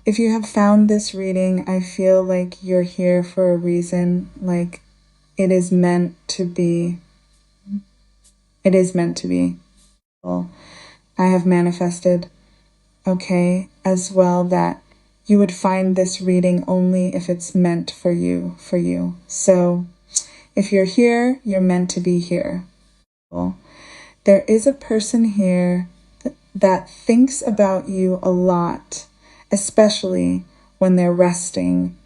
If you have found this reading, I feel like you're here for a reason, like it is meant to be. It is meant to be. I have manifested, okay, as well, that you would find this reading only if it's meant for you. So if you're here, you're meant to be here. There is a person here that thinks about you a lot, especially when they're resting,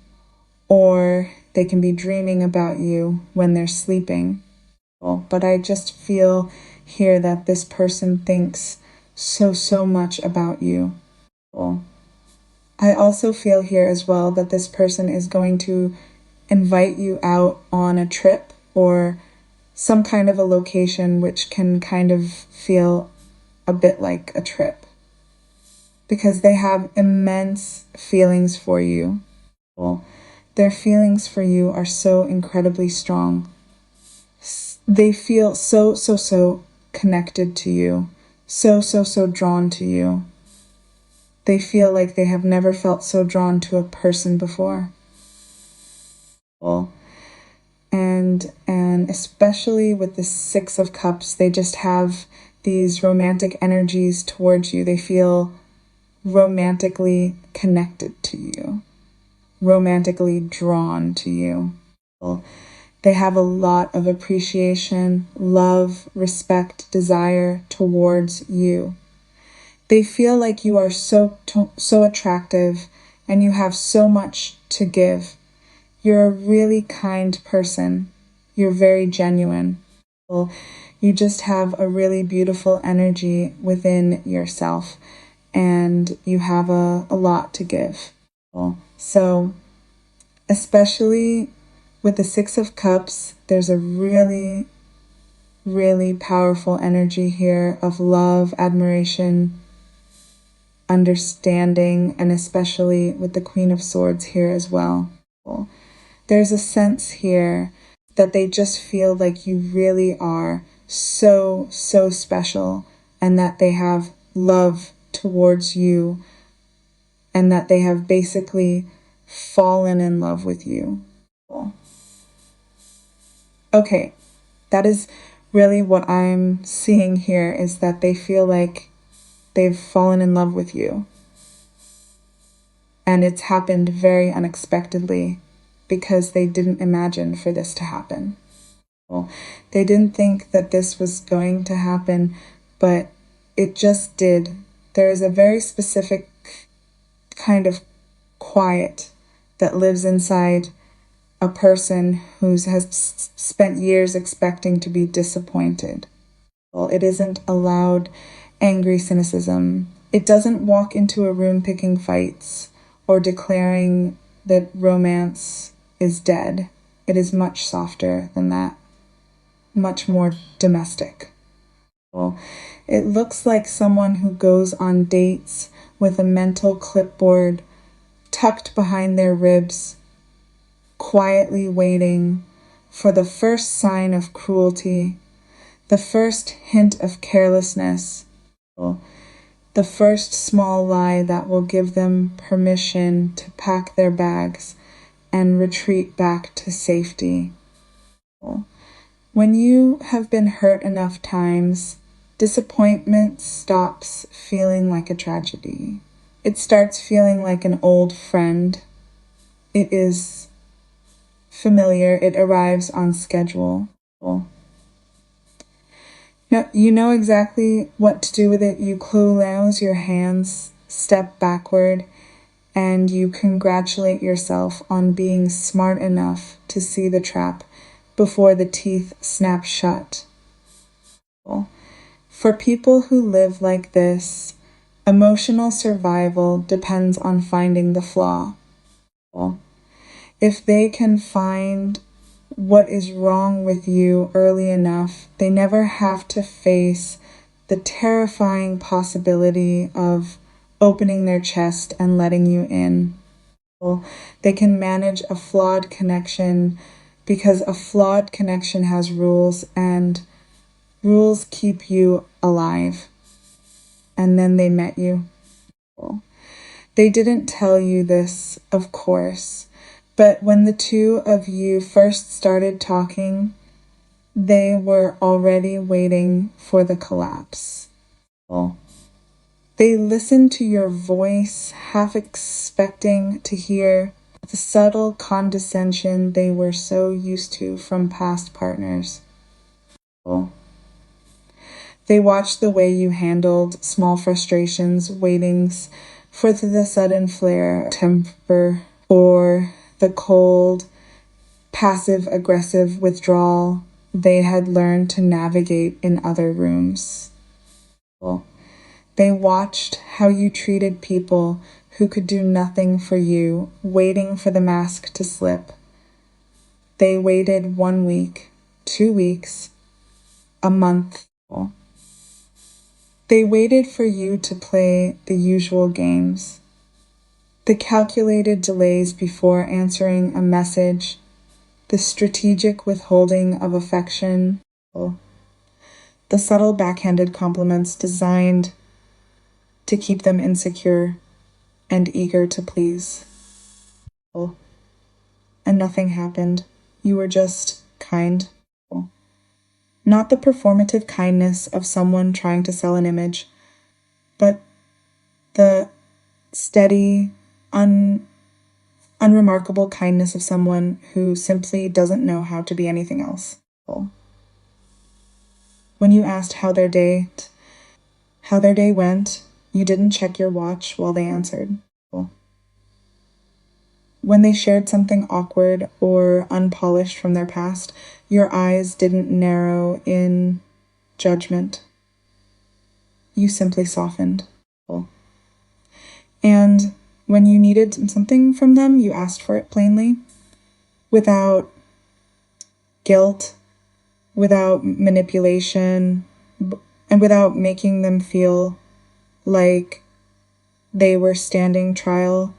or they can be dreaming about you when they're sleeping. But I just feel here that this person thinks so much about you. I also feel here as well that this person is going to invite you out on a trip or some kind of a location which can kind of feel a bit like a trip, because they have immense feelings for you. Their feelings for you are so incredibly strong. They feel so connected to you, so drawn to you. They feel like they have never felt so drawn to a person before. And especially with the Six of Cups, they just have these romantic energies towards you. They feel romantically connected to you, romantically drawn to you. They have a lot of appreciation, love, respect, desire towards you. They feel like you are so attractive and you have so much to give. You're a really kind person. You're very genuine. You just have a really beautiful energy within yourself, and you have a lot to give. So, especially with the Six of Cups, there's a really powerful energy here of love, admiration, understanding, and especially with the Queen of Swords here as well. There's a sense here that they just feel like you really are so special, and that they have love towards you, and that they have basically fallen in love with you. Okay, that is really what I'm seeing here, is that they feel like they've fallen in love with you. And it's happened very unexpectedly, because they didn't imagine for this to happen. They didn't think that this was going to happen, but it just did. There is a very specific kind of quiet that lives inside a person who has spent years expecting to be disappointed. It isn't a loud, angry cynicism. It doesn't walk into a room picking fights or declaring that romance is dead. It is much softer than that, much more domestic. It looks like someone who goes on dates with a mental clipboard tucked behind their ribs, quietly waiting for the first sign of cruelty, the first hint of carelessness, the first small lie that will give them permission to pack their bags and retreat back to safety. When you have been hurt enough times, disappointment stops feeling like a tragedy. It starts feeling like an old friend. It is familiar. It arrives on schedule. Now, you know exactly what to do with it. You close your hands, step backward, and you congratulate yourself on being smart enough to see the trap before the teeth snap shut. For people who live like this, emotional survival depends on finding the flaw. If they can find what is wrong with you early enough, they never have to face the terrifying possibility of opening their chest and letting you in. They can manage a flawed connection, because a flawed connection has rules, and rules keep you alive. And then they met you. They didn't tell you this, of course, but when the two of you first started talking, they were already waiting for the collapse. They listened to your voice, half expecting to hear the subtle condescension they were so used to from past partners. They watched the way you handled small frustrations, waitings for the sudden flare of temper or the cold, passive-aggressive withdrawal they had learned to navigate in other rooms. They watched how you treated people who could do nothing for you, waiting for the mask to slip. They waited 1 week, 2 weeks, a month. They waited for you to play the usual games, the calculated delays before answering a message, the strategic withholding of affection, the subtle backhanded compliments designed to keep them insecure and eager to please. And nothing happened. You were just kind. Not the performative kindness of someone trying to sell an image, but the steady, unremarkable kindness of someone who simply doesn't know how to be anything else. When you asked how their day went, you didn't check your watch while they answered. When they shared something awkward or unpolished from their past, your eyes didn't narrow in judgment. You simply softened. And when you needed something from them, you asked for it plainly, without guilt, without manipulation, and without making them feel like they were standing trial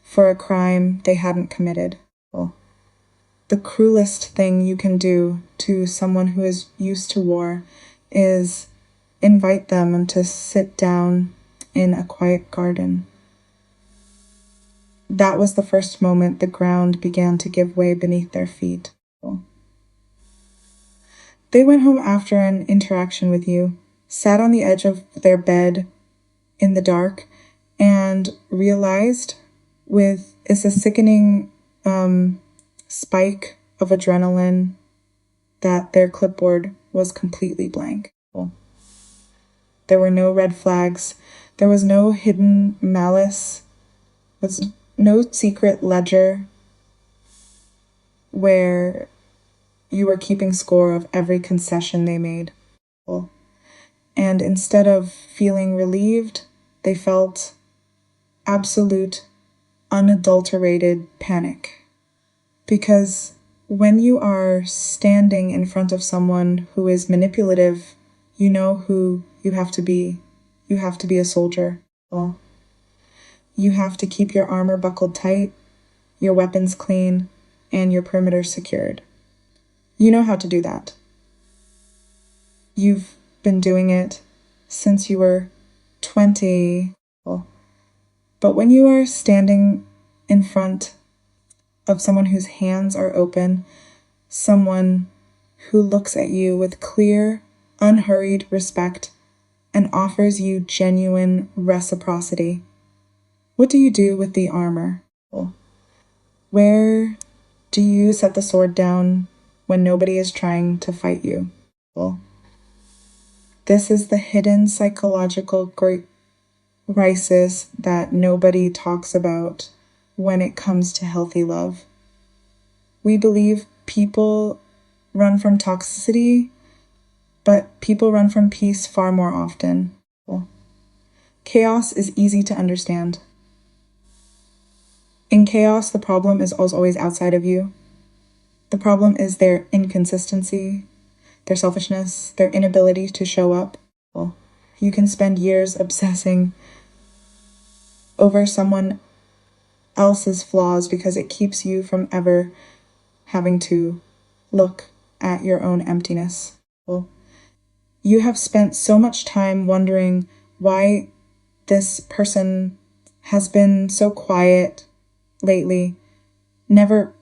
for a crime they hadn't committed. The cruelest thing you can do to someone who is used to war is invite them to sit down in a quiet garden. That was the first moment the ground began to give way beneath their feet. They went home after an interaction with you, sat on the edge of their bed in the dark, and realized with a sickening spike of adrenaline that their clipboard was completely blank. There were no red flags. There was no hidden malice. There was no secret ledger where you were keeping score of every concession they made. And instead of feeling relieved, they felt absolute, unadulterated panic. Because when you are standing in front of someone who is manipulative, you know who you have to be. You have to be a soldier. You have to keep your armor buckled tight, your weapons clean, and your perimeter secured. You know how to do that. You've been doing it since you were 20. But when you are standing in front of someone whose hands are open, someone who looks at you with clear, unhurried respect and offers you genuine reciprocity, what do you do with the armor? Where do you set the sword down when nobody is trying to fight you? This is the hidden psychological crisis that nobody talks about when it comes to healthy love. We believe people run from toxicity, but people run from peace far more often. Chaos is easy to understand. In chaos, the problem is always outside of you. The problem is their inconsistency, their selfishness, their inability to show up. You can spend years obsessing over someone else's flaws because it keeps you from ever having to look at your own emptiness. You have spent so much time wondering why this person has been so quiet lately, never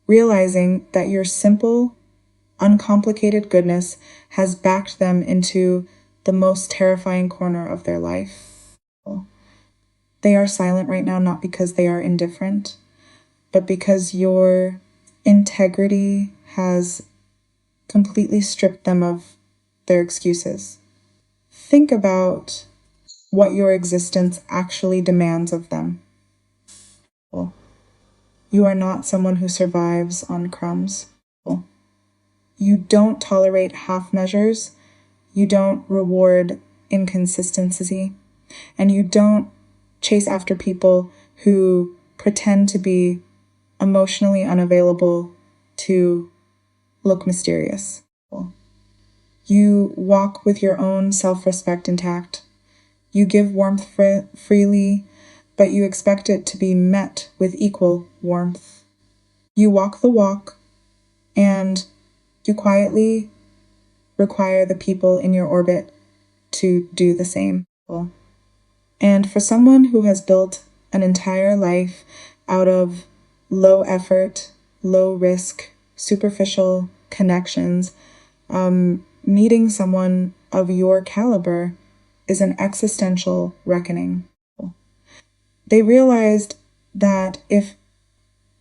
realizing that your simple, uncomplicated goodness has backed them into the most terrifying corner of their life. They are silent right now, not because they are indifferent, but because your integrity has completely stripped them of their excuses. Think about what your existence actually demands of them. You are not someone who survives on crumbs. You don't tolerate half measures. You don't reward inconsistency. And you don't chase after people who pretend to be emotionally unavailable to look mysterious. You walk with your own self-respect intact. You give warmth freely, but you expect it to be met with equal warmth. You walk the walk, and you quietly require the people in your orbit to do the same. And for someone who has built an entire life out of low effort, low risk, superficial connections, meeting someone of your caliber is an existential reckoning. They realized that if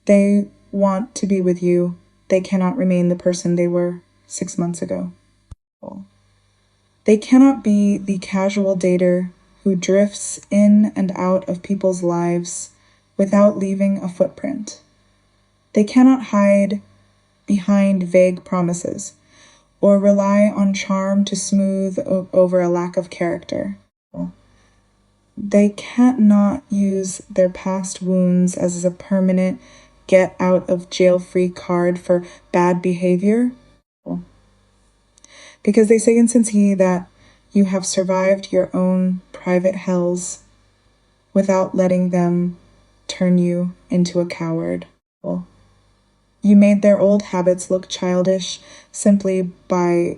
they want to be with you, they cannot remain the person they were 6 months ago. They cannot be the casual dater who drifts in and out of people's lives without leaving a footprint. They cannot hide behind vague promises or rely on charm to smooth over a lack of character. They can't not use their past wounds as a permanent get out of jail free card for bad behavior. Because they say in Sentimentale that you have survived your own private hells without letting them turn you into a coward. You made their old habits look childish simply by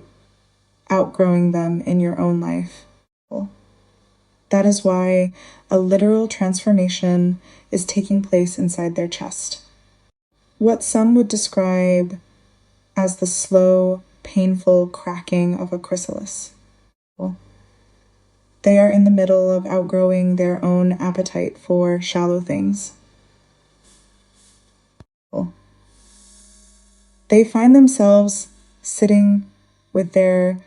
outgrowing them in your own life. That is why a literal transformation is taking place inside their chest. What some would describe as the slow, painful cracking of a chrysalis. They are in the middle of outgrowing their own appetite for shallow things. They find themselves sitting with their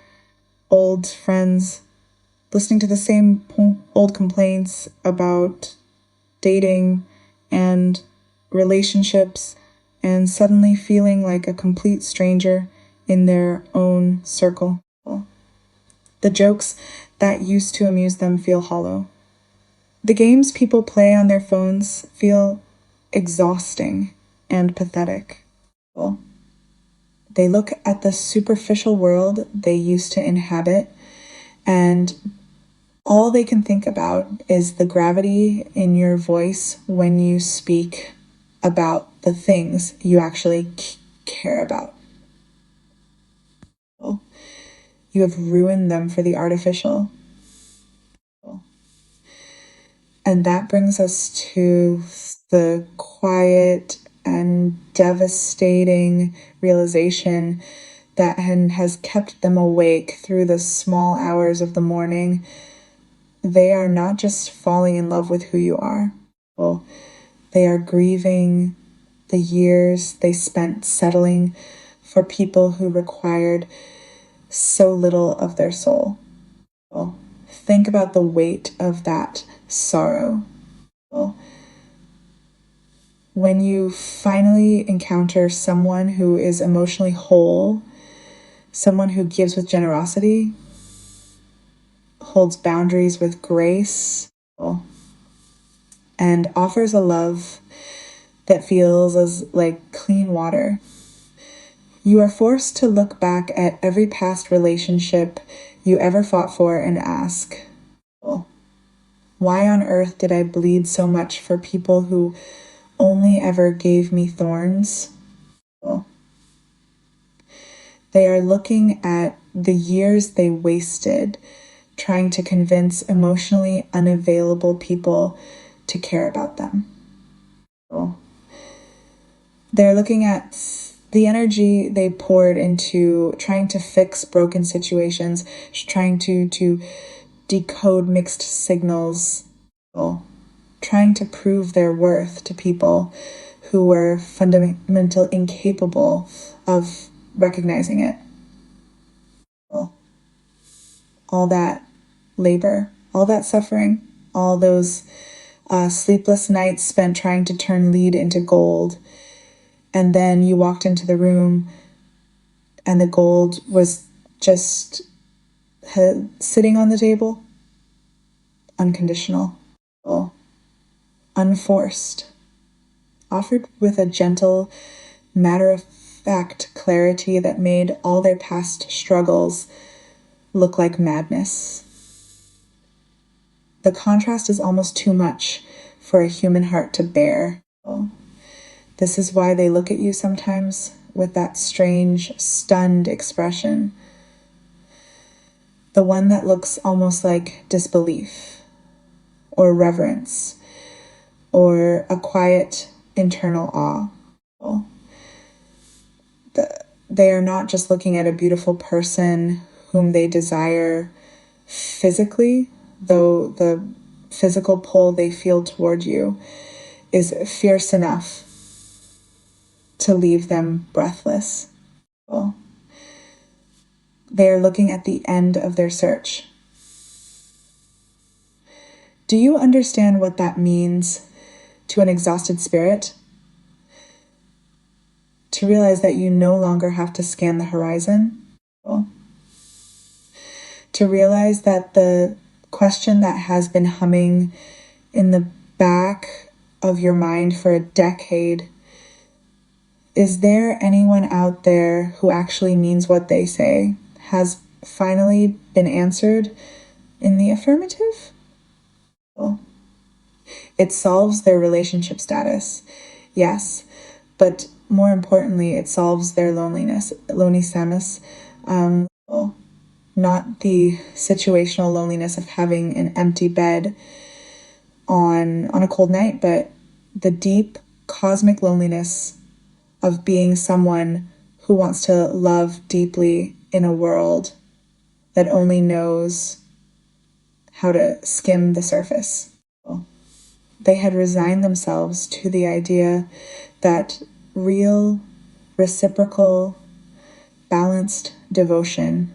old friends, listening to the same old complaints about dating and relationships, and suddenly feeling like a complete stranger in their own circle. The jokes that used to amuse them feel hollow. The games people play on their phones feel exhausting and pathetic. They look at the superficial world they used to inhabit, and all they can think about is the gravity in your voice when you speak about the things you actually care about. You have ruined them for the artificial. And that brings us to the quiet and devastating realization that has kept them awake through the small hours of the morning. They are not just falling in love with who you are. They are grieving the years they spent settling for people who required so little of their soul. Think about the weight of that sorrow. When you finally encounter someone who is emotionally whole, someone who gives with generosity, holds boundaries with grace, and offers a love that feels as like clean water, you are forced to look back at every past relationship you ever fought for and ask, why on earth did I bleed so much for people who only ever gave me thorns? They are looking at the years they wasted trying to convince emotionally unavailable people to care about them. They're looking at the energy they poured into trying to fix broken situations, trying to decode mixed signals, trying to prove their worth to people who were fundamentally incapable of recognizing it. All that labor, all that suffering, all those sleepless nights spent trying to turn lead into gold. And then you walked into the room and the gold was just sitting on the table. Unconditional, unforced, offered with a gentle, matter-of-fact clarity that made all their past struggles look like madness. The contrast is almost too much for a human heart to bear. This is why they look at you sometimes with that strange, stunned expression. The one that looks almost like disbelief, or reverence, or a quiet internal awe. They are not just looking at a beautiful person whom they desire physically, though the physical pull they feel toward you is fierce enough to leave them breathless. They are looking at the end of their search. Do you understand what that means to an exhausted spirit? To realize that you no longer have to scan the horizon? To realize that the question that has been humming in the back of your mind for a decade, is there anyone out there who actually means what they say, has finally been answered in the affirmative? It solves their relationship status, yes, but more importantly, it solves their loneliness, not the situational loneliness of having an empty bed on a cold night, but the deep cosmic loneliness of being someone who wants to love deeply in a world that only knows how to skim the surface. They had resigned themselves to the idea that real, reciprocal, balanced devotion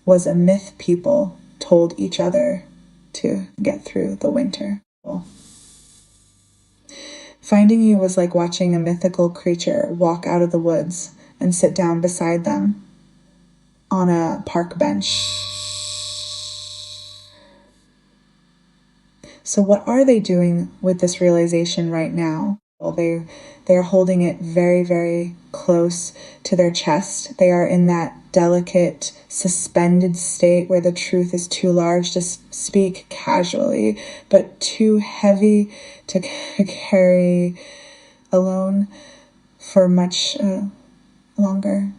was a myth people told each other to get through the winter. Finding you was like watching a mythical creature walk out of the woods and sit down beside them on a park bench. So what are they doing with this realization right now? Well, they're holding it very, very close to their chest. They are in that delicate, suspended state where the truth is too large to speak casually, but too heavy to carry alone for much longer.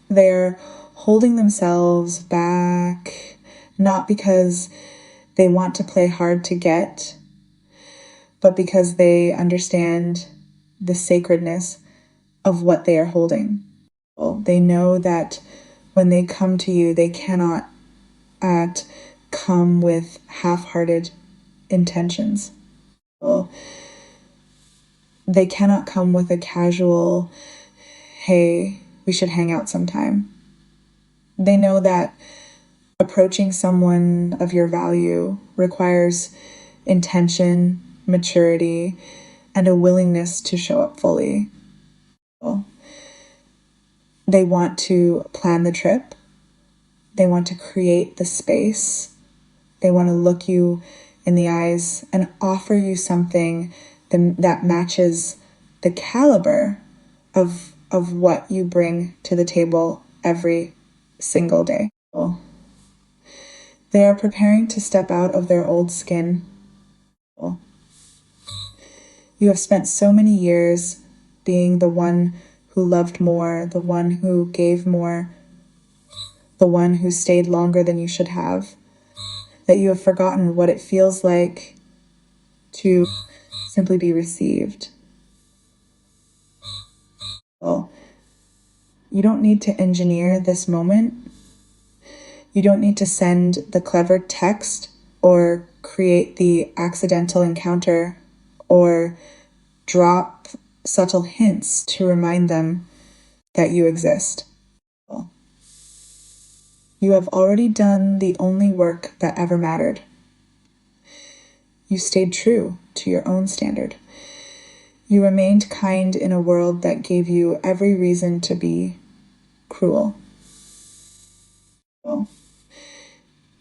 They're holding themselves back, not because they want to play hard to get, but because they understand the sacredness of what they are holding. They know that when they come to you, they cannot come with half-hearted intentions. They cannot come with a casual, hey, we should hang out sometime. They know that approaching someone of your value requires intention, maturity, and a willingness to show up fully. They want to plan the trip. They want to create the space. They want to look you in the eyes and offer you something that matches the caliber of what you bring to the table every single day. They are preparing to step out of their old skin. You have spent so many years being the one who loved more, the one who gave more, the one who stayed longer than you should have, that you have forgotten what it feels like to simply be received. Well, you don't need to engineer this moment. You don't need to send the clever text or create the accidental encounter or drop subtle hints to remind them that you exist. You have already done the only work that ever mattered. You stayed true to your own standard. You remained kind in a world that gave you every reason to be cruel.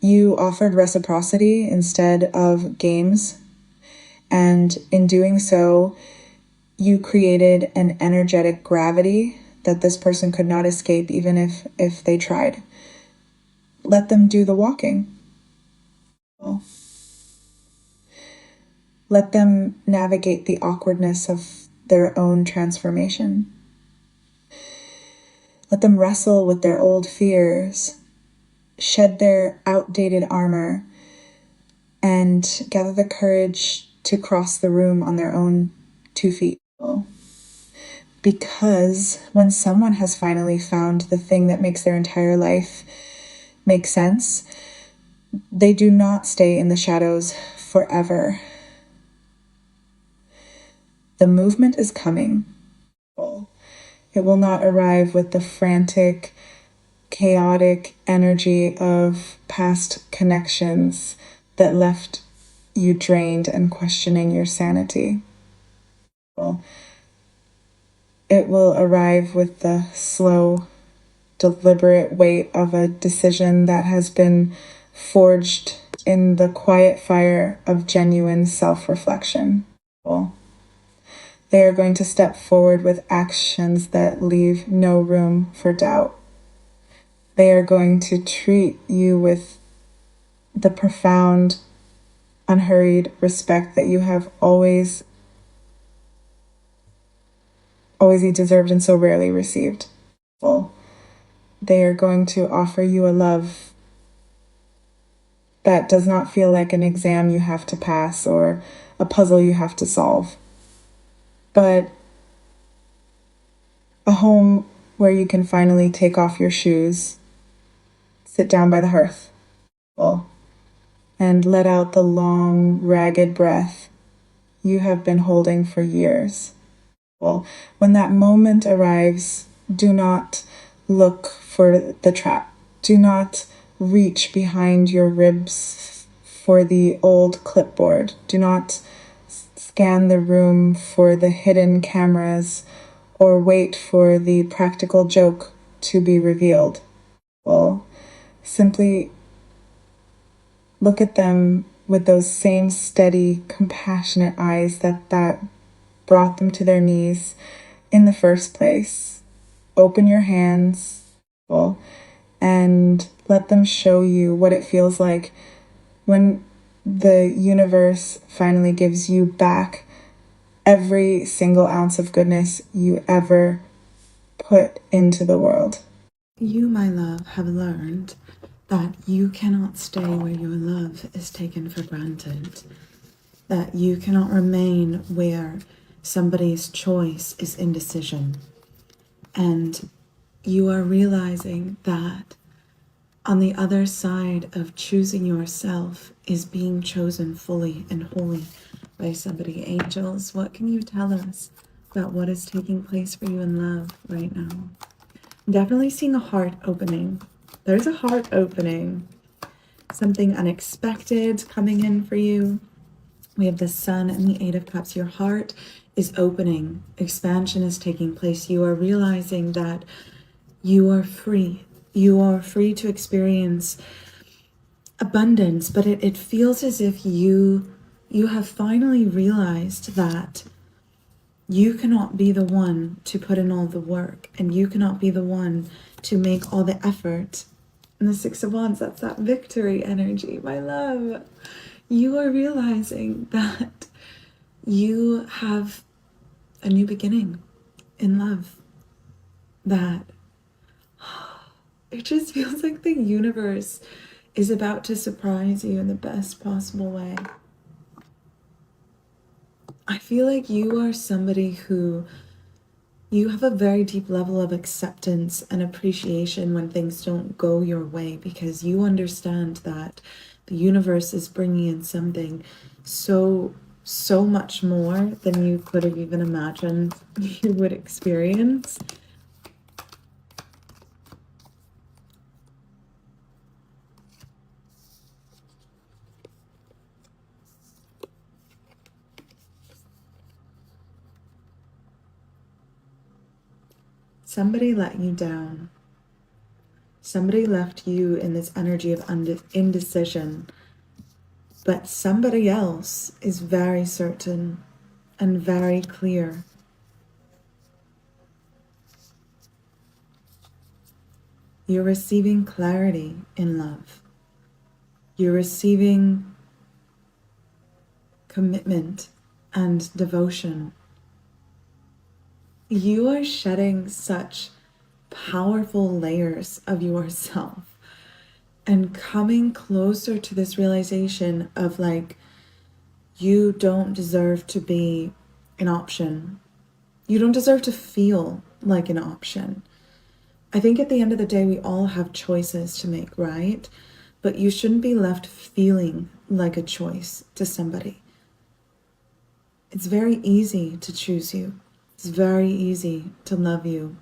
You offered reciprocity instead of games, and in doing so, you created an energetic gravity that this person could not escape even if they tried. Let them do the walking. Let them navigate the awkwardness of their own transformation. Let them wrestle with their old fears, shed their outdated armor, and gather the courage to cross the room on their own 2 feet. Because when someone has finally found the thing that makes their entire life make sense, they do not stay in the shadows forever. The movement is coming. It will not arrive with the frantic, chaotic energy of past connections that left you drained and questioning your sanity. It will arrive with the slow, deliberate weight of a decision that has been forged in the quiet fire of genuine self-reflection. They are going to step forward with actions that leave no room for doubt. They are going to treat you with the profound, unhurried respect that you have always deserved and so rarely received. They are going to offer you a love that does not feel like an exam you have to pass or a puzzle you have to solve, but a home where you can finally take off your shoes, sit down by the hearth, and let out the long, ragged breath you have been holding for years. When that moment arrives, do not look for the trap. Do not reach behind your ribs for the old clipboard. Do not scan the room for the hidden cameras or wait for the practical joke to be revealed. Simply look at them with those same steady, compassionate eyes that brought them to their knees in the first place. Open your hands and let them show you what it feels like when the universe finally gives you back every single ounce of goodness you ever put into the world. You, my love, have learned that you cannot stay where your love is taken for granted, that you cannot remain where somebody's choice is indecision. And you are realizing that on the other side of choosing yourself is being chosen fully and wholly by somebody. Angels, what can you tell us about what is taking place for you in love right now? I'm definitely seeing a heart opening. There's a heart opening. Something unexpected coming in for you. We have the Sun and the Eight of Cups. Your heart is opening. Expansion is taking place. You are realizing that you are free. You are free to experience abundance, but it feels as if you have finally realized that you cannot be the one to put in all the work, and you cannot be the one to make all the effort. And the Six of Wands, that's that victory energy, my love. You are realizing that you have a new beginning in love. That it just feels like the universe is about to surprise you in the best possible way. I feel like you are somebody who, you have a very deep level of acceptance and appreciation when things don't go your way, because you understand that the universe is bringing in something so much more than you could have even imagined you would experience. Somebody let you down. Somebody left you in this energy of indecision, but somebody else is very certain and very clear. You're receiving clarity in love. You're receiving commitment and devotion. You are shedding such powerful layers of yourself and coming closer to this realization of like, you don't deserve to be an option. You don't deserve to feel like an option. I think at the end of the day, we all have choices to make, right? But you shouldn't be left feeling like a choice to somebody. It's very easy to choose you. It's very easy to love you.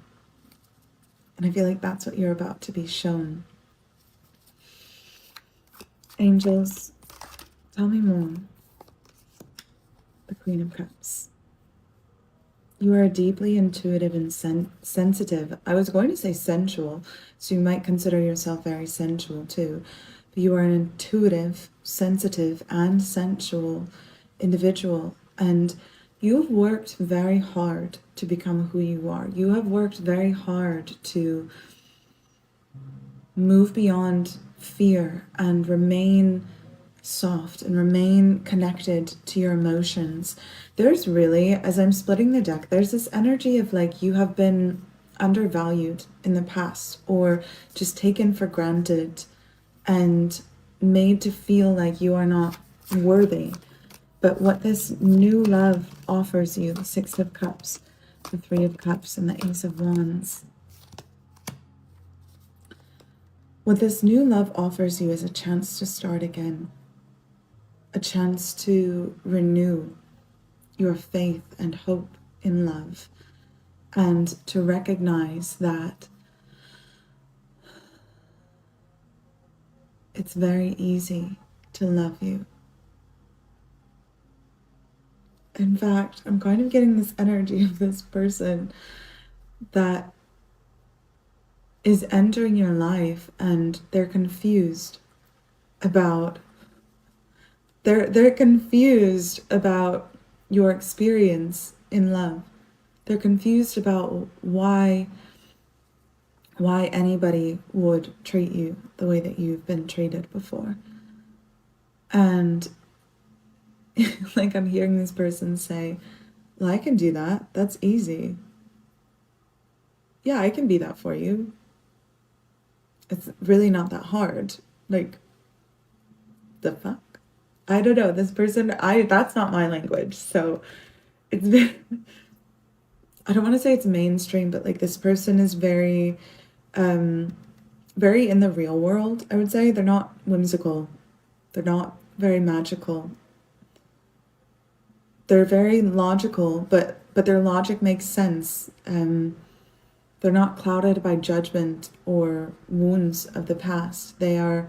And I feel like that's what you're about to be shown. Angels, tell me more. The Queen of Cups. You are deeply intuitive and sensitive. I was going to say sensual, so you might consider yourself very sensual too. But you are an intuitive, sensitive, and sensual individual. And you've worked very hard to become who you are. You have worked very hard to move beyond fear and remain soft and remain connected to your emotions. There's really, as I'm splitting the deck, there's this energy of like you have been undervalued in the past or just taken for granted and made to feel like you are not worthy. But what this new love offers you, the Six of Cups, the Three of Cups, and the Ace of Wands, what this new love offers you is a chance to start again, a chance to renew your faith and hope in love, and to recognize that it's very easy to love you. In fact, I'm kind of getting this energy of this person that is entering your life and they're confused about they're confused about your experience in love. They're confused about why anybody would treat you the way that you've been treated before. And like I'm hearing this person say, well, I can do that. That's easy. Yeah, I can be that for you. It's really not that hard. Like, the fuck? I don't know. This person, that's not my language. So it's I don't want to say it's mainstream, but like this person is very very in the real world, I would say. They're not whimsical. They're not very magical. They're very logical, but their logic makes sense. They're not clouded by judgment or wounds of the past. They are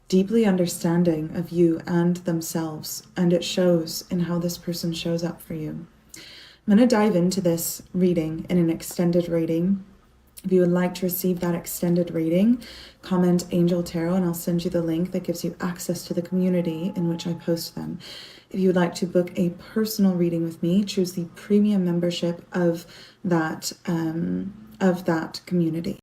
deeply understanding of you and themselves, and it shows in how this person shows up for you. I'm going to dive into this reading in an extended reading. If you would like to receive that extended reading, comment Angel Tarot and I'll send you the link that gives you access to the community in which I post them. If you would like to book a personal reading with me, choose the premium membership of that community.